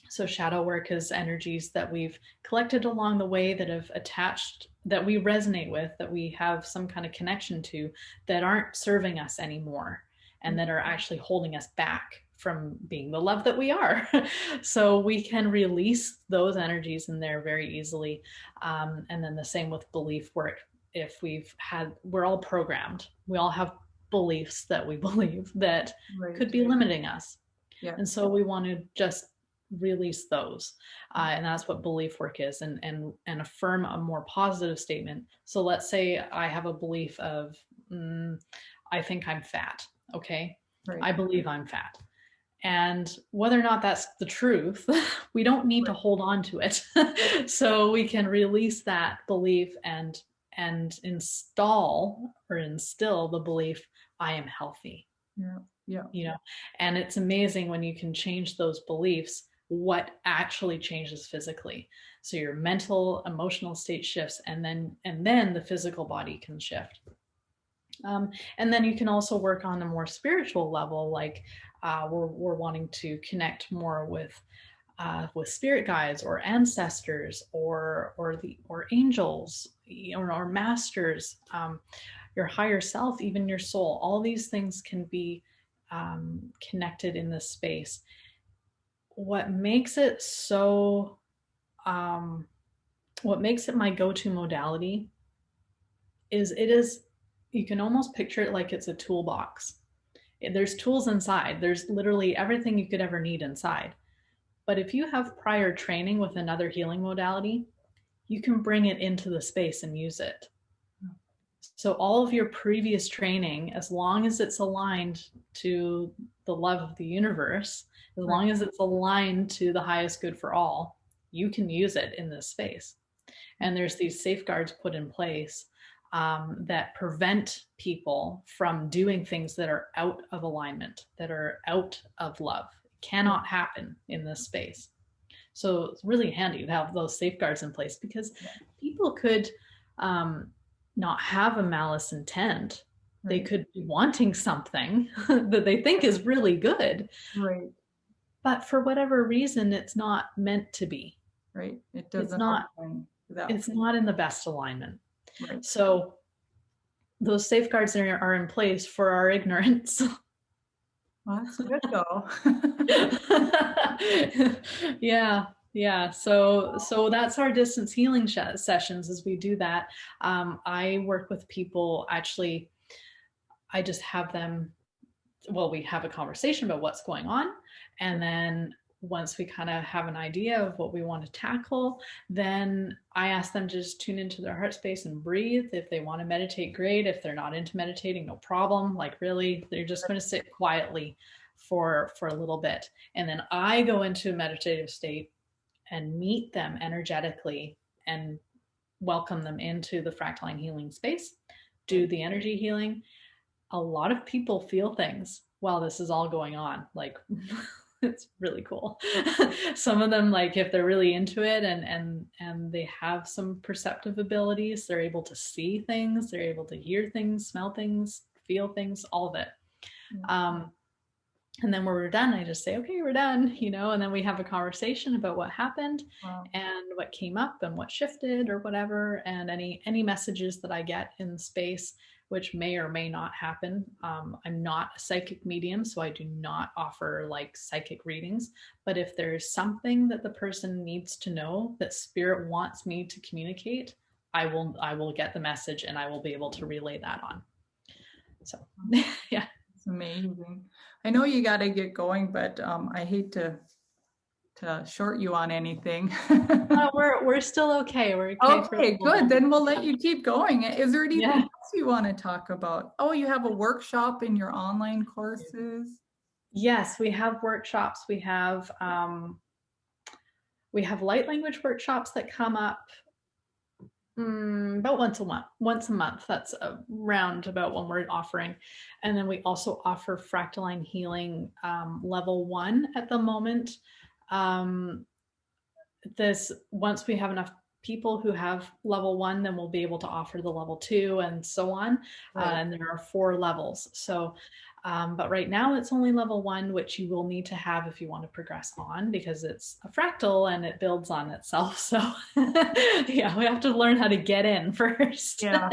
So shadow work is energies that we've collected along the way that have attached, that we resonate with, that we have some kind of connection to, that aren't serving us anymore and that are actually holding us back from being the love that we are. So we can release those energies in there very easily. And then the same with belief work. If we're all programmed, we all have beliefs that we believe that could be limiting us. Yeah. And so we want to just release those. And that's what belief work is, and affirm a more positive statement. So let's say I have a belief of, I think I'm fat. Okay. Right. I believe I'm fat. And whether or not that's the truth, we don't need to hold on to it. So we can release that belief and instill the belief, I am healthy. Yeah. Yeah. You know, and it's amazing when you can change those beliefs, what actually changes physically. So your mental, emotional state shifts, and then the physical body can shift. And then you can also work on a more spiritual level, like we're wanting to connect more with spirit guides or ancestors or angels, or masters, your higher self, even your soul. All these things can be connected in this space. What makes it so, what makes it my go-to modality is you can almost picture it like it's a toolbox. There's tools inside. There's literally everything you could ever need inside. But if you have prior training with another healing modality, you can bring it into the space and use it. So all of your previous training, as long as it's aligned to the love of the universe, as long as it's aligned to the highest good for all, you can use it in this space. And there's these safeguards put in place that prevent people from doing things that are out of alignment, that are out of love. It cannot happen in this space. So it's really handy to have those safeguards in place, because people could not have a malice intent. They could be wanting something that they think is really good. Right. But for whatever reason, it's not meant to be. Right. It doesn't. It's not in the best alignment. Right. So those safeguards are in place for our ignorance. Well, that's good though. Yeah. So that's our distance healing sessions. As we do that, I work with people. Actually, I just have them. Well, we have a conversation about what's going on, and then once we kind of have an idea of what we want to tackle, then I ask them to just tune into their heart space and breathe. If they want to meditate, great. If they're not into meditating, no problem. Like really, they're just going to sit quietly for a little bit. And then I go into a meditative state and meet them energetically and welcome them into the Fractalline healing space, do the energy healing. A lot of people feel things while this is all going on. Like, it's really cool. Some of them, like if they're really into it and they have some perceptive abilities, they're able to see things, they're able to hear things, smell things, feel things, all of it. And then when we're done, I just say, okay, we're done, and then we have a conversation about what happened and what came up and what shifted or whatever, and any messages that I get in space, which may or may not happen. I'm not a psychic medium, so I do not offer like psychic readings. But if there's something that the person needs to know that spirit wants me to communicate, I will get the message and I will be able to relay that on. So, yeah. It's amazing. I know you got to get going, but I hate to short you on anything. We're still okay. We're okay. Good. Then we'll let you keep going. Is there anything else you want to talk about? Oh, you have a workshop in your online courses? Yes, we have workshops. We have light language workshops that come up about once a month. That's around about when we're offering. And then we also offer Fractalline healing level 1 at the moment. Once we have enough people who have level 1 then will be able to offer the level 2 and so on. Right. And there are 4 levels. So but right now it's only level 1, which you will need to have if you want to progress on, because it's a fractal and it builds on itself. So yeah, we have to learn how to get in first. Yeah.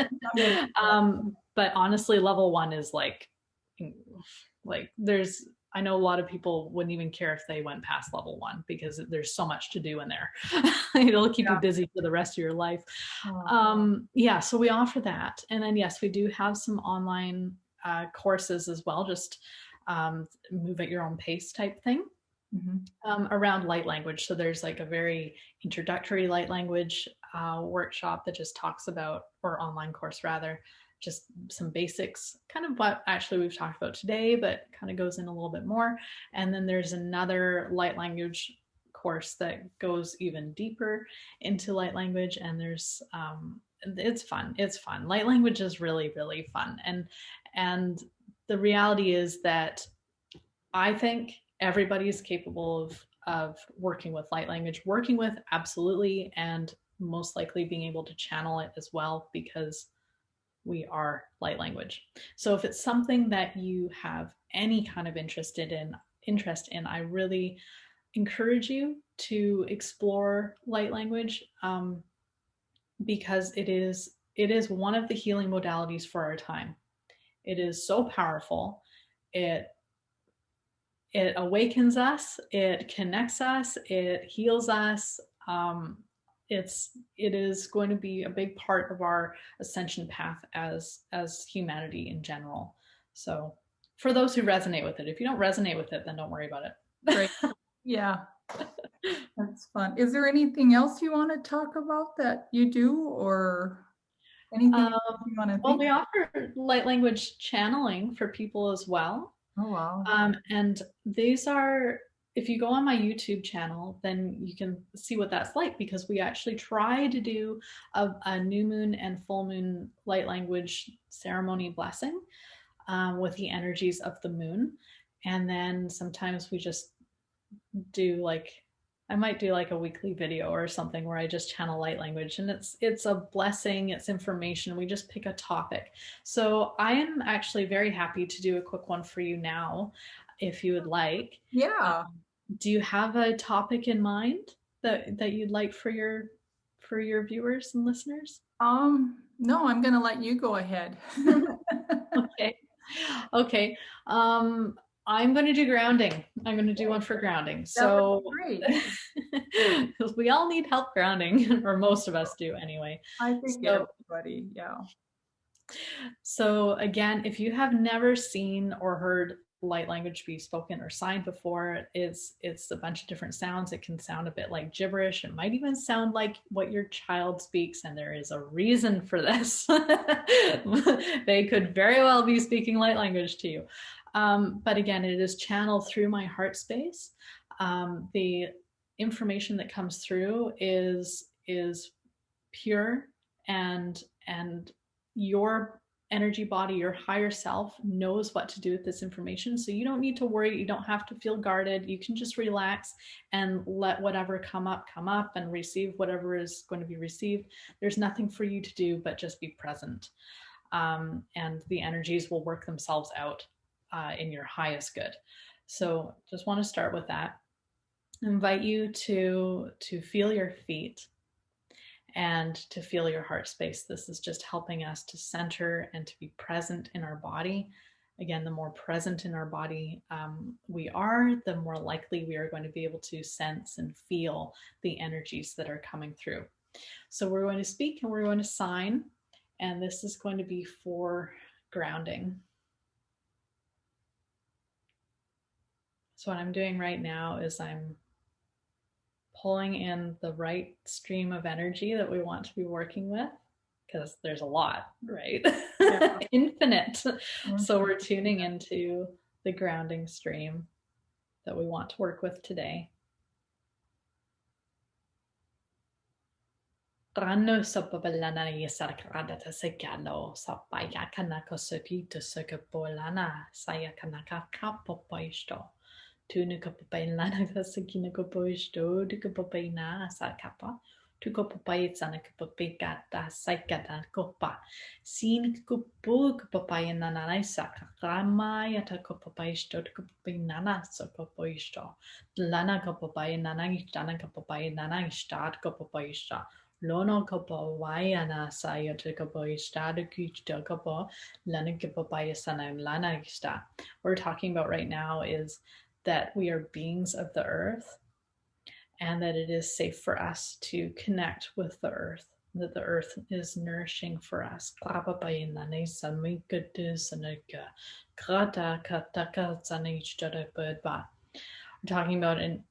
But honestly, level 1 is like there's, I know a lot of people wouldn't even care if they went past level 1 because there's so much to do in there. It'll keep you busy for the rest of your life. Yeah, so we offer that. And then, yes, we do have some online courses as well, just move at your own pace type thing. Around light language. So there's like a very introductory light language workshop that just talks about, or online course rather, just some basics, kind of what actually we've talked about today, but kind of goes in a little bit more. And then there's another light language course that goes even deeper into light language. And there's it's fun. It's fun. Light language is really, really fun. And the reality is that I think everybody is capable of working with light language, working with absolutely, and most likely being able to channel it as well, because we are light language. So if it's something that you have any kind of interest in, I really encourage you to explore light language, because it is one of the healing modalities for our time. It is so powerful. It awakens us, it connects us, it heals us. It is going to be a big part of our ascension path as humanity in general. So for those who resonate with it, if you don't resonate with it, then don't worry about it. Great. Yeah. That's fun. Is there anything else you want to talk about that you do, or anything you want to think? Well, we offer light language channeling for people as well. Oh, wow. And these are, if you go on my YouTube channel, then you can see what that's like, because we actually try to do a new moon and full moon light language ceremony blessing with the energies of the moon. And then sometimes we just do I might do like a weekly video or something where I just channel light language, and it's a blessing, it's information. We just pick a topic. So I am actually very happy to do a quick one for you now, if you would like. Yeah. Do you have a topic in mind that you'd like for your viewers and listeners? No, I'm going to let you go ahead. Okay. I'm going to do grounding. I'm going to do one for grounding. So great. Because we all need help grounding, or most of us do anyway. I think everybody, yeah. So again, if you have never seen or heard light language be spoken or signed before, it's a bunch of different sounds. It can sound a bit like gibberish. It might even sound like what your child speaks, and there is a reason for this. They could very well be speaking light language to you. But again, it is channeled through my heart space. The information that comes through is pure, and your energy body, your higher self, knows what to do with this information. So you don't need to worry. You don't have to feel guarded. You can just relax and let whatever come up, and receive whatever is going to be received. There's nothing for you to do but just be present. And the energies will work themselves out in your highest good. So just want to start with that. I invite you to feel your feet and to feel your heart space. This is just helping us to center and to be present in our body. Again, the more present in our body we are, the more likely we are going to be able to sense and feel the energies that are coming through. So we're going to speak and we're going to sign, and this is going to be for grounding. So what I'm doing right now is I'm pulling in the right stream of energy that we want to be working with, because there's a lot, right? Yeah. Infinite. Mm-hmm. So we're tuning into the grounding stream that we want to work with today. Rano sopabalana yesarkrada segalo sapaya kanako sopito sokapolana saya kanaka kapopoisto. Tunuka papailana sakina kopoisto, duka papaina sakapa, Tukopapai sana kapapikata saikata kopa. Sin kupu kapapai nananaisa kakama yata kapapai sto kapapai nana so kapapai sto. Lana kapapai nanangistana kapapai nanangistat kapapai sta. Lono kapapai anasa yata kapapai stadu kichta kapa lana kapapai sana lana gista. What we're talking about right now is that we are beings of the earth and that it is safe for us to connect with the earth, that the earth is nourishing for us. We're talking about an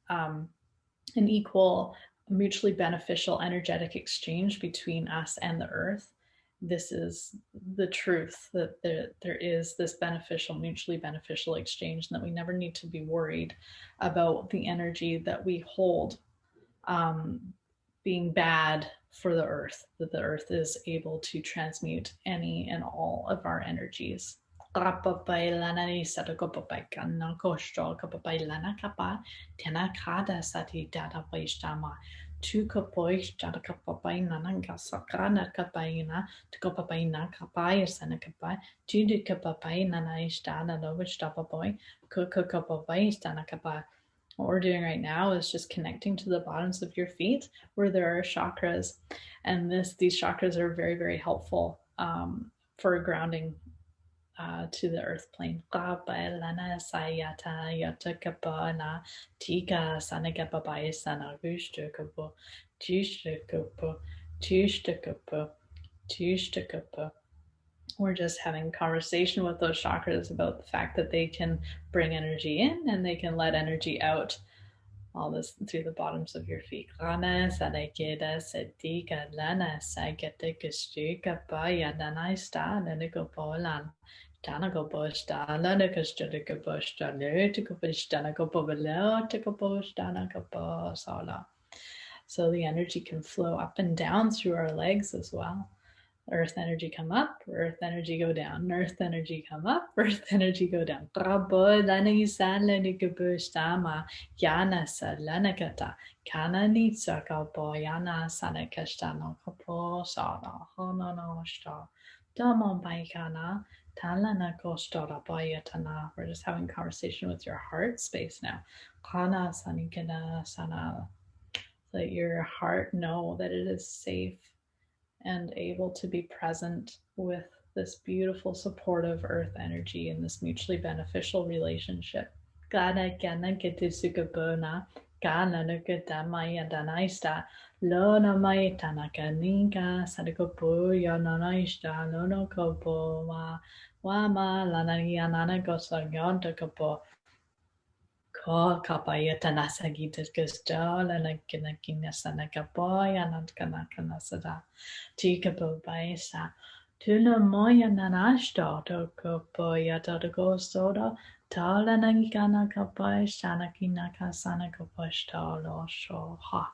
equal, mutually beneficial energetic exchange between us and the earth. This is the truth, that there is this beneficial, mutually beneficial exchange, and that we never need to be worried about the energy that we hold being bad for the earth, that the earth is able to transmute any and all of our energies. Tu kapoish jada kapapai nananga sakana kapaina to kapapaina kapai sana kapai tu de kapapai nanaish dana novish dapaboy kuka kapapai stana kapai. What we're doing right now is just connecting to the bottoms of your feet where there are chakras, and these chakras are very, very helpful for grounding to the earth plane. We're just having conversation with those chakras about the fact that they can bring energy in and they can let energy out. All this through the bottoms of your feet. So the energy can flow up and down through our legs as well. Earth energy come up, earth energy go down, earth energy come up, earth energy go down. We're just having conversation with your heart space now. Let your heart know that it is safe and able to be present with this beautiful, supportive earth energy in this mutually beneficial relationship. Gana gana getisukabona, gana nugadamaya danaista, lona mai tanakaninga, sadakopu yananaista, lono kopo, wama lananianana gosaganta kopo. Ko kapaya tanasagi disgustal and a kinakinasana kapoya and kanakanasada. Tikabo baisa. Tuna moya nanashto to kapoya to the gostoda. Tala nangikana kapay sanakina kasana kaposhta lo sho ha.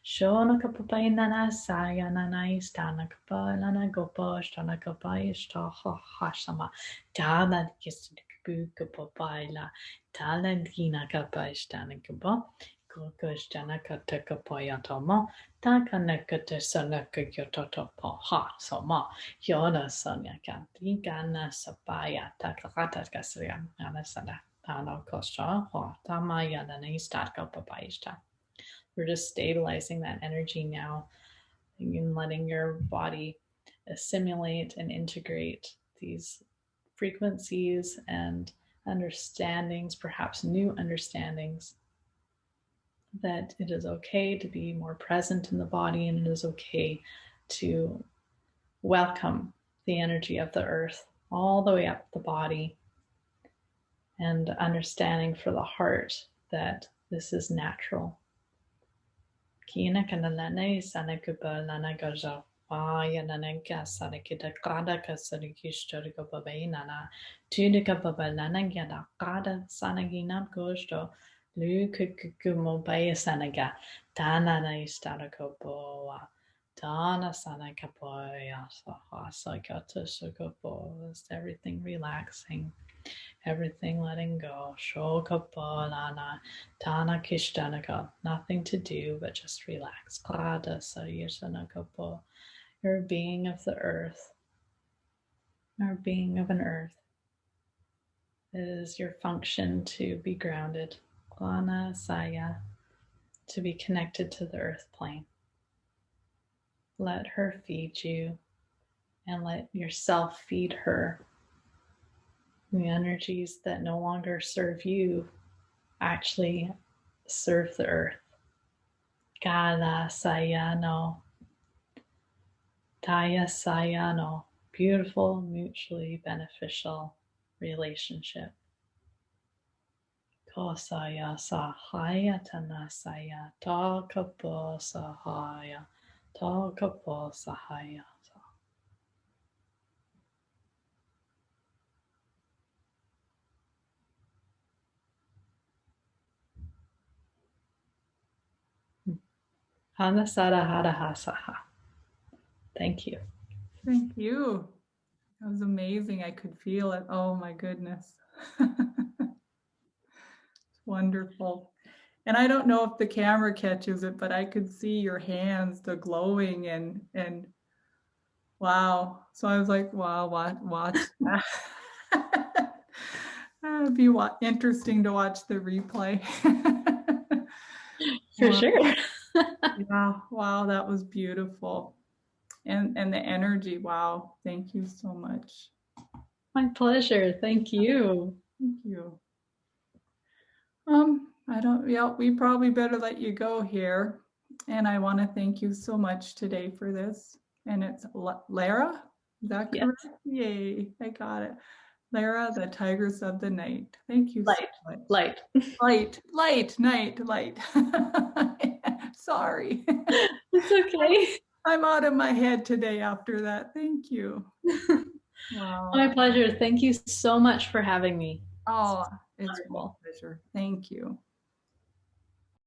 Shona kapapay nanasaya nanaistana kapay lana goposhta na kapay sta ha hashama. Tala kisibu kapabayla. Talentina kapastana kaba, kokostana katakapoyatoma, takanakata sanakayototopo ha soma, yoda sanyaka, tigana sapaya, takarata kasriya, anasana, tano kostra, or tamaya nanistat papaista. We're just stabilizing that energy now and letting your body assimilate and integrate these frequencies and understandings, perhaps new understandings, that it is okay to be more present in the body and it is okay to welcome the energy of the earth all the way up the body, and understanding for the heart that this is natural. Aya nanenka sanikita kada kasanikishtoriko babainana tudika babalana gada kada sanagina gosto lu kukumobaya sanaga dana na istarako boa dana sanakapoya sahasagata sukobo. Everything relaxing, Everything letting go. Shokapalana, Tana Kishtanaka. Nothing to do but just relax. Klada Sayashanakapo. You're a being of the earth. You're a being of an earth. It is your function to be grounded. Klana Saya. To be connected to the earth plane. Let her feed you and let yourself feed her. The energies that no longer serve you actually serve the earth. Kala Sayano. Taya Sayano. Beautiful, mutually beneficial relationship. Kosaya Sahaya Tanasaya. Takapo Sahaya. Takapo Sahaya. Hanasara Harahasaha. Thank you. Thank you. That was amazing. I could feel it. Oh my goodness. Wonderful. And I don't know if the camera catches it, but I could see your hands, the glowing and wow. So I was like, wow, watch that. It'd be interesting to watch the replay. For Wow. sure. Yeah, wow, that was beautiful. And the energy, wow. Thank you so much. My pleasure. Thank you. Thank you. Yeah, we probably better let you go here. And I want to thank you so much today for this. And it's Laara, is that correct? Yes. Yay, I got it. Laara, the Tigress of the Night. Thank you so much. Light. Night. Sorry. It's okay. I'm out of my head today after that. Thank you. Wow. My pleasure. Thank you so much for having me. Oh, it's my pleasure. Thank you.